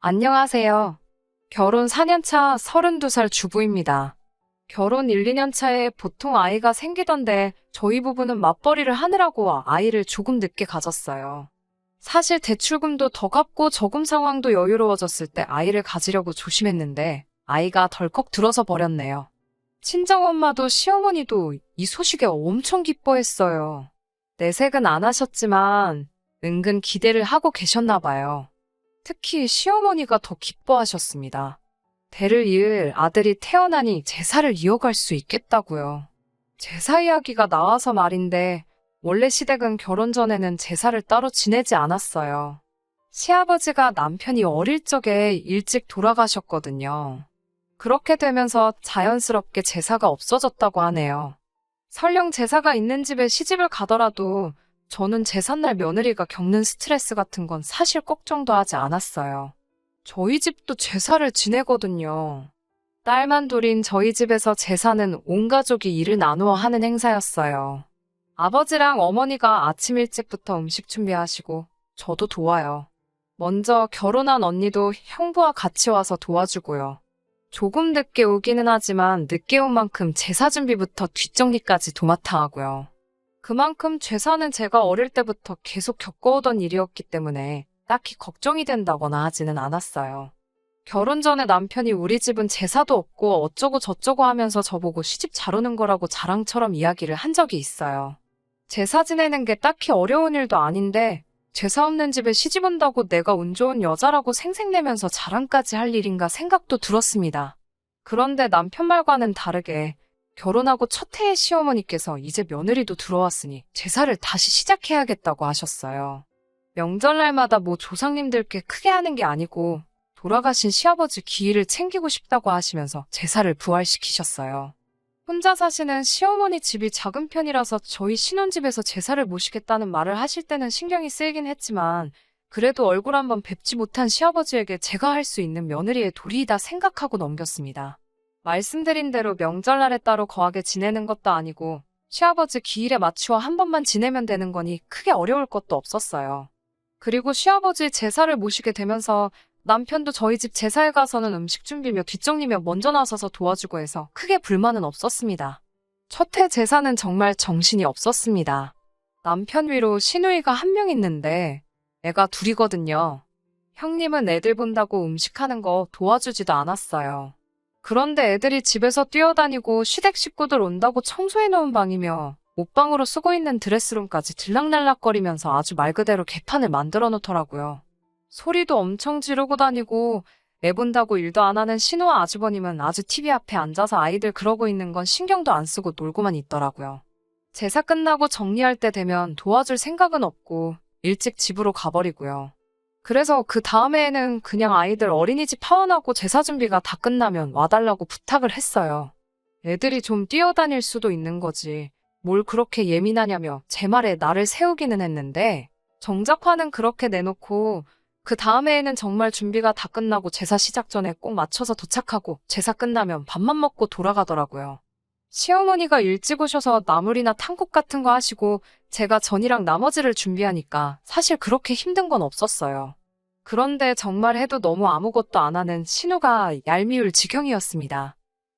안녕하세요. 결혼 4년차 32살 주부입니다. 결혼 1, 2년 차에 보통 아이가 생기던데 저희 부부는 맞벌이를 하느라고 아이를 조금 늦게 가졌어요. 사실 대출금도 더 갚고 저금 상황도 여유로워졌을 때 아이를 가지려고 조심했는데 아이가 덜컥 들어서 버렸네요. 친정엄마도 시어머니도 이 소식에 엄청 기뻐했어요. 내색은 안 하셨지만 은근 기대를 하고 계셨나 봐요. 특히 시어머니가 더 기뻐하셨습니다. 대를 이을 아들이 태어나니 제사를 이어갈 수 있겠다고요. 제사 이야기가 나와서 말인데 원래 시댁은 결혼 전에는 제사를 따로 지내지 않았어요. 시아버지가 남편이 어릴 적에 일찍 돌아가셨거든요. 그렇게 되면서 자연스럽게 제사가 없어졌다고 하네요. 설령 제사가 있는 집에 시집을 가더라도 저는 제삿날 며느리가 겪는 스트레스 같은 건 사실 걱정도 하지 않았어요. 저희 집도 제사를 지내거든요. 딸만 둘인 저희 집에서 제사는 온 가족이 일을 나누어 하는 행사였어요. 아버지랑 어머니가 아침 일찍부터 음식 준비하시고 저도 도와요. 먼저 결혼한 언니도 형부와 같이 와서 도와주고요. 조금 늦게 오기는 하지만 늦게 온 만큼 제사 준비부터 뒷정리까지 도맡아 하고요. 그만큼 제사는 제가 어릴 때부터 계속 겪어오던 일이었기 때문에 딱히 걱정이 된다거나 하지는 않았어요. 결혼 전에 남편이 우리 집은 제사도 없고 어쩌고 저쩌고 하면서 저보고 시집 잘 오는 거라고 자랑처럼 이야기를 한 적이 있어요. 제사 지내는 게 딱히 어려운 일도 아닌데 제사 없는 집에 시집 온다고 내가 운 좋은 여자라고 생색내면서 자랑까지 할 일인가 생각도 들었습니다. 그런데 남편 말과는 다르게 결혼하고 첫 해에 시어머니께서 이제 며느리도 들어왔으니 제사를 다시 시작해야겠다고 하셨어요. 명절날마다 뭐 조상님들께 크게 하는 게 아니고 돌아가신 시아버지 기일을 챙기고 싶다고 하시면서 제사를 부활시키셨어요. 혼자 사시는 시어머니 집이 작은 편이라서 저희 신혼집에서 제사를 모시겠다는 말을 하실 때는 신경이 쓰이긴 했지만 그래도 얼굴 한번 뵙지 못한 시아버지에게 제가 할 수 있는 며느리의 도리이다 생각하고 넘겼습니다. 말씀드린 대로 명절날에 따로 거하게 지내는 것도 아니고 시아버지 기일에 맞추어 한 번만 지내면 되는 거니 크게 어려울 것도 없었어요. 그리고 시아버지 제사를 모시게 되면서 남편도 저희 집 제사에 가서는 음식 준비며 뒷정리며 먼저 나서서 도와주고 해서 크게 불만은 없었습니다. 첫 해 제사는 정말 정신이 없었습니다. 남편 위로 시누이가 한 명 있는데 애가 둘이거든요. 형님은 애들 본다고 음식하는 거 도와주지도 않았어요. 그런데 애들이 집에서 뛰어다니고 시댁 식구들 온다고 청소해놓은 방이며 옷방으로 쓰고 있는 드레스룸까지 들락날락거리면서 아주 말 그대로 개판을 만들어 놓더라고요. 소리도 엄청 지르고 다니고 애 본다고 일도 안 하는 신우와 아주버님은 아주 TV 앞에 앉아서 아이들 그러고 있는 건 신경도 안 쓰고 놀고만 있더라고요. 제사 끝나고 정리할 때 되면 도와줄 생각은 없고 일찍 집으로 가버리고요. 그래서 그 다음에는 그냥 아이들 어린이집 하원하고 제사 준비가 다 끝나면 와달라고 부탁을 했어요. 애들이 좀 뛰어다닐 수도 있는 거지. 뭘 그렇게 예민하냐며 제 말에 나를 세우기는 했는데 정작 화는 그렇게 내놓고 그 다음에는 정말 준비가 다 끝나고 제사 시작 전에 꼭 맞춰서 도착하고 제사 끝나면 밥만 먹고 돌아가더라고요. 시어머니가 일찍 오셔서 나물이나 탕국 같은 거 하시고 제가 전이랑 나머지를 준비하니까 사실 그렇게 힘든 건 없었어요. 그런데 정말 해도 너무 아무것도 안 하는 신우가 얄미울 지경이었습니다.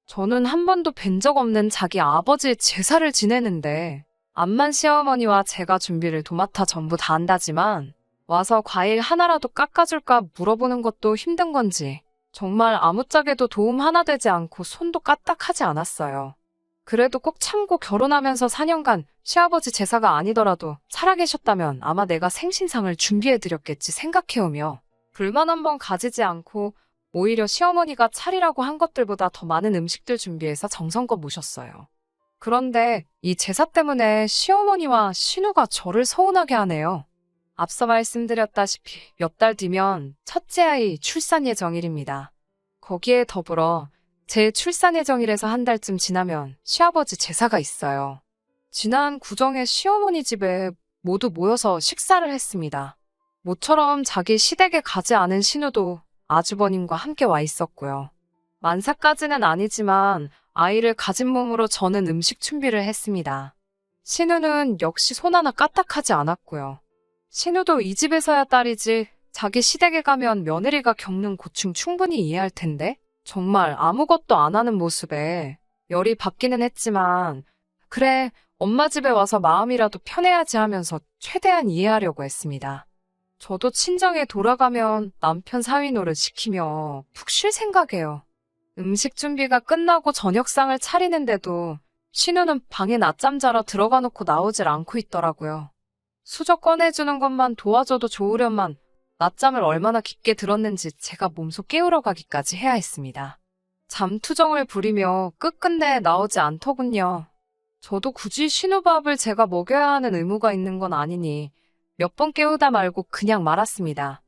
저는 한 번도 뵌 적 없는 자기 아버지의 제사를 지내는데 암만 시어머니와 제가 준비를 도맡아 전부 다 한다지만 와서 과일 하나라도 깎아줄까 물어보는 것도 힘든 건지 정말 아무짝에도 도움 하나 되지 않고 손도 까딱하지 않았어요. 그래도 꼭 참고 결혼하면서 4년간 시아버지 제사가 아니더라도 살아계셨다면 아마 내가 생신상을 준비해드렸겠지 생각해오며 불만 한 번 가지지 않고 오히려 시어머니가 차리라고 한 것들보다 더 많은 음식들 준비해서 정성껏 모셨어요. 그런데 이 제사 때문에 시어머니와 신우가 저를 서운하게 하네요. 앞서 말씀드렸다시피 몇 달 뒤면 첫째 아이 출산 예정일입니다. 거기에 더불어 제 출산 예정일에서 한 달쯤 지나면 시아버지 제사가 있어요. 지난 구정에 시어머니 집에 모두 모여서 식사를 했습니다. 모처럼 자기 시댁에 가지 않은 신우도 아주버님과 함께 와 있었고요. 만사까지는 아니지만 아이를 가진 몸으로 저는 음식 준비를 했습니다. 신우는 역시 손 하나 까딱하지 않았고요. 신우도 이 집에서야 딸이지 자기 시댁에 가면 며느리가 겪는 고충 충분히 이해할 텐데 정말 아무것도 안 하는 모습에 열이 받기는 했지만 그래, 엄마 집에 와서 마음이라도 편해야지 하면서 최대한 이해하려고 했습니다. 저도 친정에 돌아가면 남편 사위 노릇 시키며 푹 쉴 생각이에요. 음식 준비가 끝나고 저녁상을 차리는데도 신우는 방에 낮잠 자러 들어가 놓고 나오질 않고 있더라고요. 수저 꺼내주는 것만 도와줘도 좋으련만 낮잠을 얼마나 깊게 들었는지 제가 몸소 깨우러 가기까지 해야 했습니다. 잠투정을 부리며 끝끝내 나오지 않더군요. 저도 굳이 신우밥을 제가 먹여야 하는 의무가 있는 건 아니니 몇 번 깨우다 말고 그냥 말았습니다.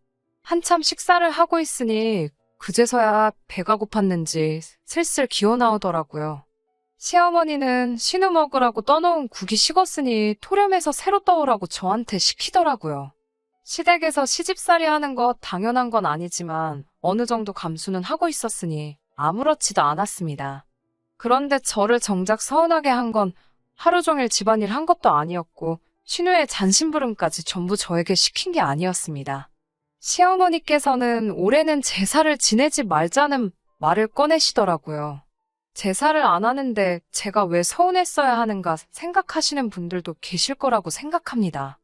한참 식사를 하고 있으니 그제서야 배가 고팠는지 슬슬 기어 나오더라고요. 시어머니는 신우 먹으라고 떠놓은 국이 식었으니 토렴해서 새로 떠오라고 저한테 시키더라고요. 시댁에서 시집살이 하는 것 당연한 건 아니지만 어느 정도 감수는 하고 있었으니 아무렇지도 않았습니다. 그런데 저를 정작 서운하게 한 건 하루 종일 집안일 한 것도 아니었고 신우의 잔심부름까지 전부 저에게 시킨 게 아니었습니다. 시어머니께서는 올해는 제사를 지내지 말자는 말을 꺼내시더라고요. 제사를 안 하는데 제가 왜 서운했어야 하는가 생각하시는 분들도 계실 거라고 생각합니다.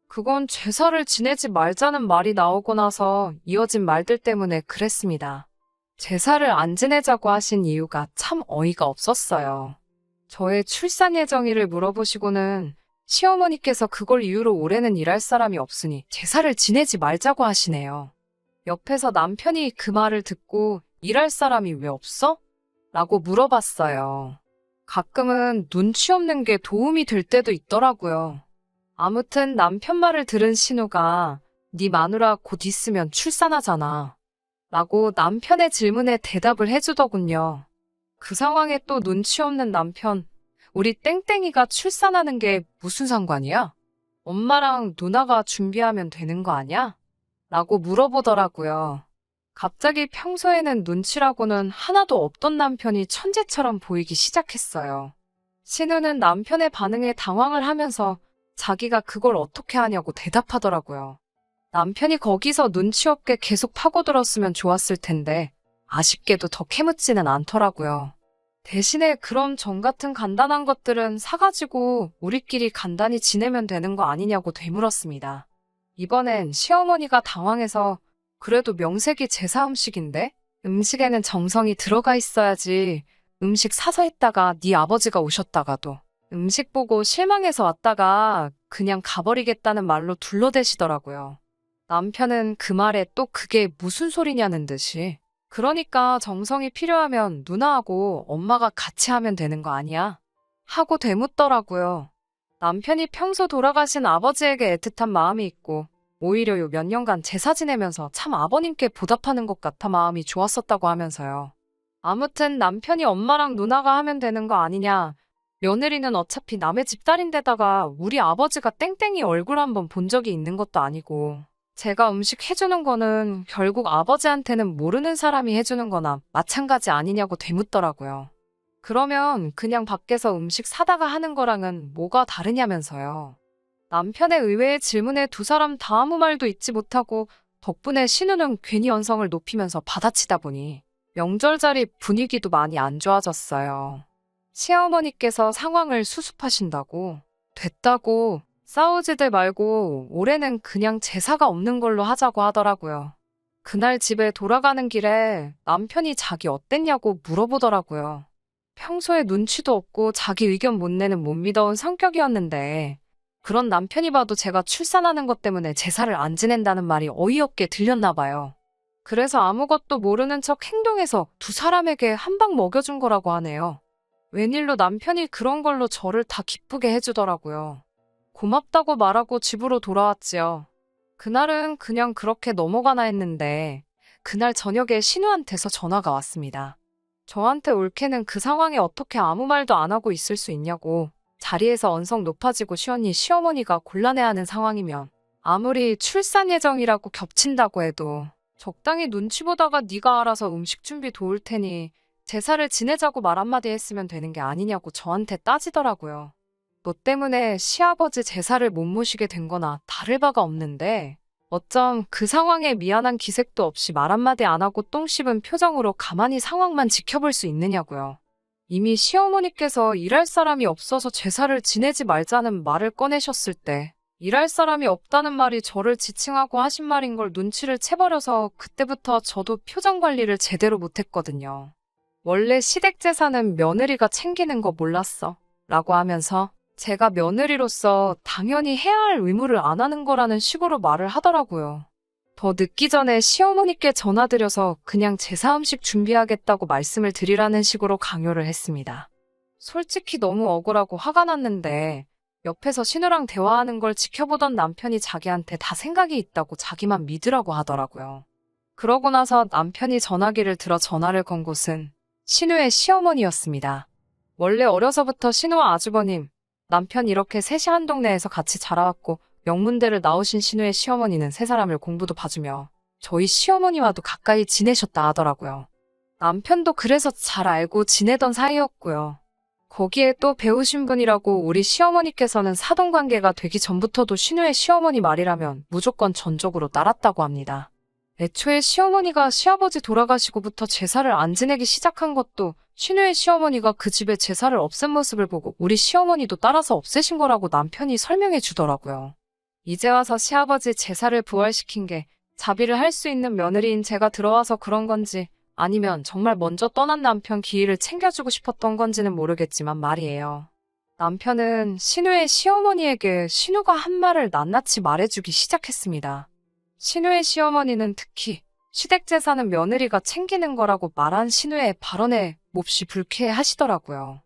그건 제사를 지내지 말자는 말이 나오고 나서 이어진 말들 때문에 그랬습니다. 제사를 안 지내자고 하신 이유가 참 어이가 없었어요. 저의 출산 예정일을 물어보시고는 시어머니께서 그걸 이유로 올해는 일할 사람이 없으니 제사를 지내지 말자고 하시네요. 옆에서 남편이 그 말을 듣고 일할 사람이 왜 없어? 라고 물어봤어요. 가끔은 눈치 없는 게 도움이 될 때도 있더라고요. 아무튼 남편 말을 들은 신우가 네 마누라 곧 있으면 출산하잖아. 라고 남편의 질문에 대답을 해주더군요. 그 상황에 또 눈치 없는 남편, 우리 땡땡이가 출산하는 게 무슨 상관이야? 엄마랑 누나가 준비하면 되는 거 아니야? 라고 물어보더라고요. 갑자기 평소에는 눈치라고는 하나도 없던 남편이 천재처럼 보이기 시작했어요. 신우는 남편의 반응에 당황을 하면서 자기가 그걸 어떻게 하냐고 대답하더라고요. 남편이 거기서 눈치 없게 계속 파고들었으면 좋았을 텐데 아쉽게도 더 캐묻지는 않더라고요. 대신에 그럼 전 같은 간단한 것들은 사가지고 우리끼리 간단히 지내면 되는 거 아니냐고 되물었습니다. 이번엔 시어머니가 당황해서 그래도 명색이 제사 음식인데? 음식에는 정성이 들어가 있어야지. 음식 사서 했다가 네 아버지가 오셨다가도 음식 보고 실망해서 왔다가 그냥 가버리겠다는 말로 둘러대시더라고요. 남편은 그 말에 또 그게 무슨 소리냐는 듯이 그러니까 정성이 필요하면 누나하고 엄마가 같이 하면 되는 거 아니야? 하고 되묻더라고요. 남편이 평소 돌아가신 아버지에게 애틋한 마음이 있고 오히려 요 몇 년간 제사 지내면서 참 아버님께 보답하는 것 같아 마음이 좋았었다고 하면서요. 아무튼 남편이 엄마랑 누나가 하면 되는 거 아니냐. 며느리는 어차피 남의 집딸인데다가 우리 아버지가 땡땡이 얼굴 한번 본 적이 있는 것도 아니고 제가 음식 해주는 거는 결국 아버지한테는 모르는 사람이 해주는 거나 마찬가지 아니냐고 되묻더라고요. 그러면 그냥 밖에서 음식 사다가 하는 거랑은 뭐가 다르냐면서요. 남편의 의외의 질문에 두 사람 다 아무 말도 잊지 못하고 덕분에 신우는 괜히 언성을 높이면서 받아치다 보니 명절 자리 분위기도 많이 안 좋아졌어요. 시어머니께서 상황을 수습하신다고 됐다고 싸우지들 말고 올해는 그냥 제사가 없는 걸로 하자고 하더라고요. 그날 집에 돌아가는 길에 남편이 자기 어땠냐고 물어보더라고요. 평소에 눈치도 없고 자기 의견 못 내는 못 믿어온 성격이었는데 그런 남편이 봐도 제가 출산하는 것 때문에 제사를 안 지낸다는 말이 어이없게 들렸나 봐요. 그래서 아무것도 모르는 척 행동해서 두 사람에게 한 방 먹여준 거라고 하네요. 웬일로 남편이 그런 걸로 저를 다 기쁘게 해주더라고요. 고맙다고 말하고 집으로 돌아왔지요. 그날은 그냥 그렇게 넘어가나 했는데 그날 저녁에 신우한테서 전화가 왔습니다. 저한테 올케는 그 상황에 어떻게 아무 말도 안 하고 있을 수 있냐고 자리에서 언성 높아지고 시언니 시어머니가 곤란해하는 상황이면 아무리 출산 예정이라고 겹친다고 해도 적당히 눈치 보다가 네가 알아서 음식 준비 도울 테니 제사를 지내자고 말 한마디 했으면 되는 게 아니냐고 저한테 따지더라고요. 너 때문에 시아버지 제사를 못 모시게 된 거나 다를 바가 없는데 어쩜 그 상황에 미안한 기색도 없이 말 한마디 안 하고 똥 씹은 표정으로 가만히 상황만 지켜볼 수 있느냐고요. 이미 시어머니께서 일할 사람이 없어서 제사를 지내지 말자는 말을 꺼내셨을 때 일할 사람이 없다는 말이 저를 지칭하고 하신 말인 걸 눈치를 채버려서 그때부터 저도 표정 관리를 제대로 못했거든요. 원래 시댁 제사는 며느리가 챙기는 거 몰랐어 라고 하면서 제가 며느리로서 당연히 해야 할 의무를 안 하는 거라는 식으로 말을 하더라고요. 더 늦기 전에 시어머니께 전화드려서 그냥 제사 음식 준비하겠다고 말씀을 드리라는 식으로 강요를 했습니다. 솔직히 너무 억울하고 화가 났는데 옆에서 신우랑 대화하는 걸 지켜보던 남편이 자기한테 다 생각이 있다고 자기만 믿으라고 하더라고요. 그러고 나서 남편이 전화기를 들어 전화를 건 곳은 신우의 시어머니였습니다. 원래 어려서부터 신우와 아주버님, 남편 이렇게 셋이 한 동네에서 같이 자라왔고 명문대를 나오신 신우의 시어머니는 세 사람을 공부도 봐주며 저희 시어머니와도 가까이 지내셨다 하더라고요. 남편도 그래서 잘 알고 지내던 사이였고요. 거기에 또 배우신 분이라고 우리 시어머니께서는 사돈관계가 되기 전부터도 신우의 시어머니 말이라면 무조건 전적으로 따랐다고 합니다. 애초에 시어머니가 시아버지 돌아가시고부터 제사를 안 지내기 시작한 것도 신우의 시어머니가 그 집에 제사를 없앤 모습을 보고 우리 시어머니도 따라서 없애신 거라고 남편이 설명해 주더라고요. 이제 와서 시아버지 제사를 부활시킨 게 자비를 할 수 있는 며느리인 제가 들어와서 그런 건지 아니면 정말 먼저 떠난 남편 기일을 챙겨주고 싶었던 건지는 모르겠지만 말이에요. 남편은 신우의 시어머니에게 신우가 한 말을 낱낱이 말해주기 시작했습니다. 신우의 시어머니는 특히 시댁 제사는 며느리가 챙기는 거라고 말한 신우의 발언에 몹시 불쾌해하시더라고요.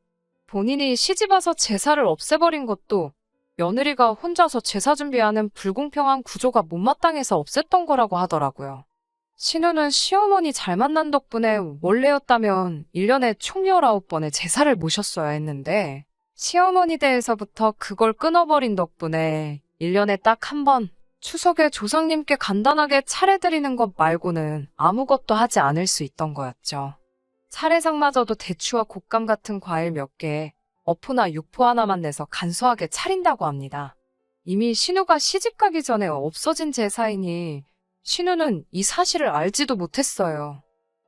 본인이 시집와서 제사를 없애버린 것도 며느리가 혼자서 제사 준비하는 불공평한 구조가 못마땅해서 없앴던 거라고 하더라고요. 신우는 시어머니 잘 만난 덕분에 원래였다면 1년에 총 19번의 제사를 모셨어야 했는데 시어머니 댁에서부터 그걸 끊어버린 덕분에 1년에 딱 한 번 추석에 조상님께 간단하게 차례드리는 것 말고는 아무것도 하지 않을 수 있던 거였죠. 차례상마저도 대추와 곶감 같은 과일 몇 개, 어포나 육포 하나만 내서 간소하게 차린다고 합니다. 이미 신우가 시집가기 전에 없어진 제사이니 신우는 이 사실을 알지도 못했어요.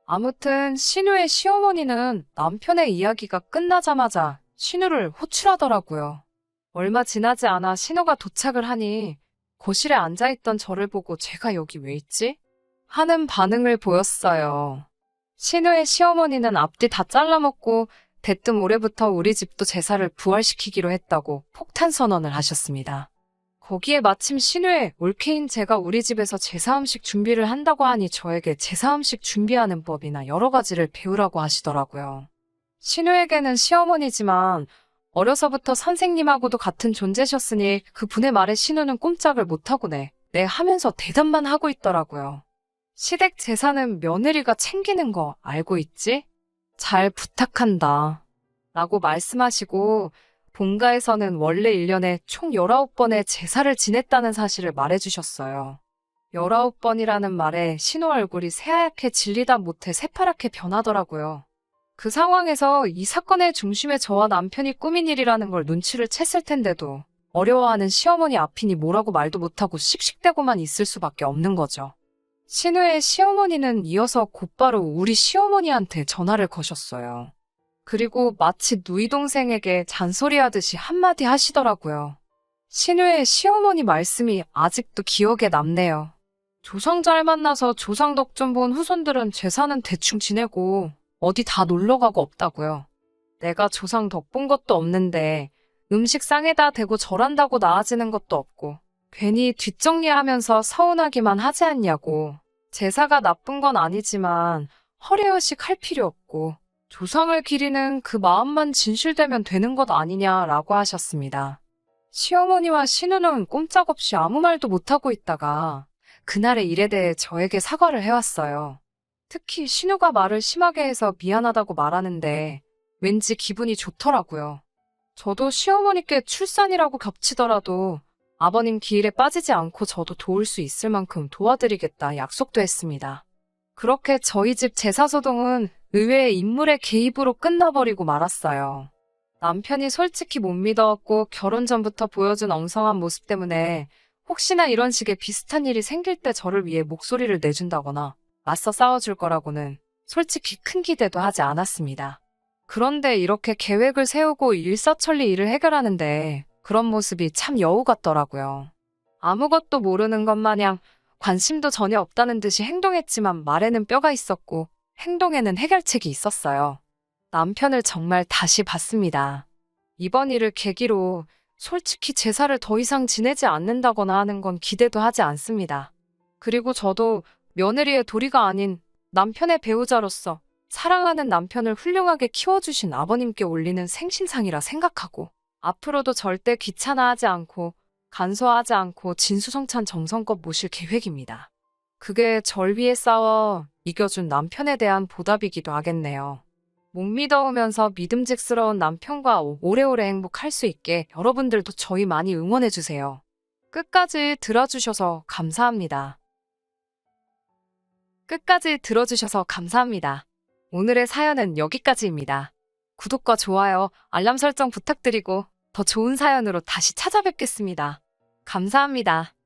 아무튼 신우의 시어머니는 남편의 이야기가 끝나자마자 신우를 호출하더라고요. 얼마 지나지 않아 신우가 도착을 하니 거실에 앉아있던 저를 보고 제가 여기 왜 있지? 하는 반응을 보였어요. 신우의 시어머니는 앞뒤 다 잘라먹고 대뜸 올해부터 우리 집도 제사를 부활시키기로 했다고 폭탄 선언을 하셨습니다. 거기에 마침 신우의 올케인 제가 우리 집에서 제사 음식 준비를 한다고 하니 저에게 제사 음식 준비하는 법이나 여러 가지를 배우라고 하시더라고요. 신우에게는 시어머니지만 어려서부터 선생님하고도 같은 존재셨으니 그분의 말에 신우는 꼼짝을 못하고 네 하면서 대답만 하고 있더라고요. 시댁 제사는 며느리가 챙기는 거 알고 있지? 잘 부탁한다. 라고 말씀하시고 본가에서는 원래 1년에 총 19번의 제사를 지냈다는 사실을 말해주셨어요. 19번이라는 말에 신우 얼굴이 새하얗게 질리다 못해 새파랗게 변하더라고요. 그 상황에서 이 사건의 중심에 저와 남편이 꾸민 일이라는 걸 눈치를 챘을 텐데도 어려워하는 시어머니 앞이니 뭐라고 말도 못하고 씩씩대고만 있을 수밖에 없는 거죠. 신우의 시어머니는 이어서 곧바로 우리 시어머니한테 전화를 거셨어요. 그리고 마치 누이 동생에게 잔소리하듯이 한마디 하시더라고요. 신우의 시어머니 말씀이 아직도 기억에 남네요. 조상 잘 만나서 조상 덕 좀 본 후손들은 제사는 대충 지내고 어디 다 놀러가고 없다고요. 내가 조상 덕 본 것도 없는데 음식 상에다 대고 절한다고 나아지는 것도 없고 괜히 뒷정리하면서 서운하기만 하지 않냐고. 제사가 나쁜 건 아니지만 허례허식 할 필요 없고 조상을 기리는 그 마음만 진실되면 되는 것 아니냐라고 하셨습니다. 시어머니와 신우는 꼼짝없이 아무 말도 못하고 있다가 그날의 일에 대해 저에게 사과를 해왔어요. 특히 신우가 말을 심하게 해서 미안하다고 말하는데 왠지 기분이 좋더라고요. 저도 시어머니께 출산이라고 겹치더라도 아버님 기일에 빠지지 않고 저도 도울 수 있을 만큼 도와드리겠다 약속도 했습니다. 그렇게 저희 집 제사소동은 의외의 인물의 개입으로 끝나버리고 말았어요. 남편이 솔직히 못 믿어왔고 결혼 전부터 보여준 엉성한 모습 때문에 혹시나 이런 식의 비슷한 일이 생길 때 저를 위해 목소리를 내준다거나 맞서 싸워줄 거라고는 솔직히 큰 기대도 하지 않았습니다. 그런데 이렇게 계획을 세우고 일사천리 일을 해결하는데 그런 모습이 참 여우 같더라고요. 아무것도 모르는 것 마냥 관심도 전혀 없다는 듯이 행동했지만 말에는 뼈가 있었고 행동에는 해결책이 있었어요. 남편을 정말 다시 봤습니다. 이번 일을 계기로 솔직히 제사를 더 이상 지내지 않는다거나 하는 건 기대도 하지 않습니다. 그리고 저도 며느리의 도리가 아닌 남편의 배우자로서 사랑하는 남편을 훌륭하게 키워주신 아버님께 올리는 생신상이라 생각하고 앞으로도 절대 귀찮아하지 않고 간소화하지 않고 진수성찬 정성껏 모실 계획입니다. 그게 절 위해 싸워 이겨준 남편에 대한 보답이기도 하겠네요. 못 믿어오면서 믿음직스러운 남편과 오래오래 행복할 수 있게 여러분들도 저희 많이 응원해주세요. 끝까지 들어주셔서 감사합니다. 끝까지 들어주셔서 감사합니다. 오늘의 사연은 여기까지입니다. 구독과 좋아요, 알람 설정 부탁드리고 더 좋은 사연으로 다시 찾아뵙겠습니다. 감사합니다.